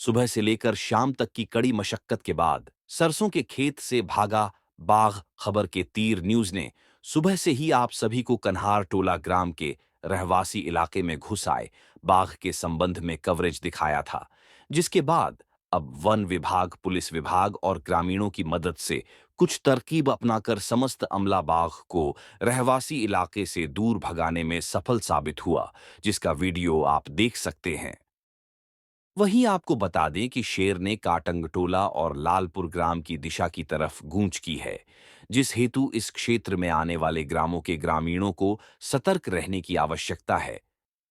सुबह से लेकर शाम तक की कड़ी मशक्कत के बाद सरसों के खेत से भागा बाघ खबर के तीर न्यूज ने सुबह से ही आप सभी को कन्हार टोला ग्राम के रहवासी इलाके में घुस आए बाघ के संबंध में कवरेज दिखाया था, जिसके बाद अब वन विभाग, पुलिस विभाग और ग्रामीणों की मदद से कुछ तरकीब अपनाकर समस्त अमला बाघ को रहवासी इलाके से दूर भगाने में सफल साबित हुआ, जिसका वीडियो आप देख सकते हैं। वहीं आपको बता दें कि शेर ने काटंगटोला और लालपुर ग्राम की दिशा की तरफ गूंज की है, जिस हेतु इस क्षेत्र में आने वाले ग्रामों के ग्रामीणों को सतर्क रहने की आवश्यकता है।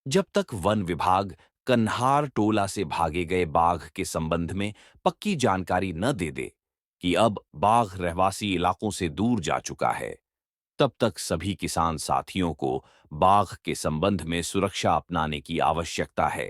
जब तक वन विभाग कन्हार टोला से भागे गए बाघ के संबंध में पक्की जानकारी न दे दे कि अब बाघ रहवासी इलाकों से दूर जा चुका है, तब तक सभी किसान साथियों को बाघ के संबंध में सुरक्षा अपनाने की आवश्यकता है।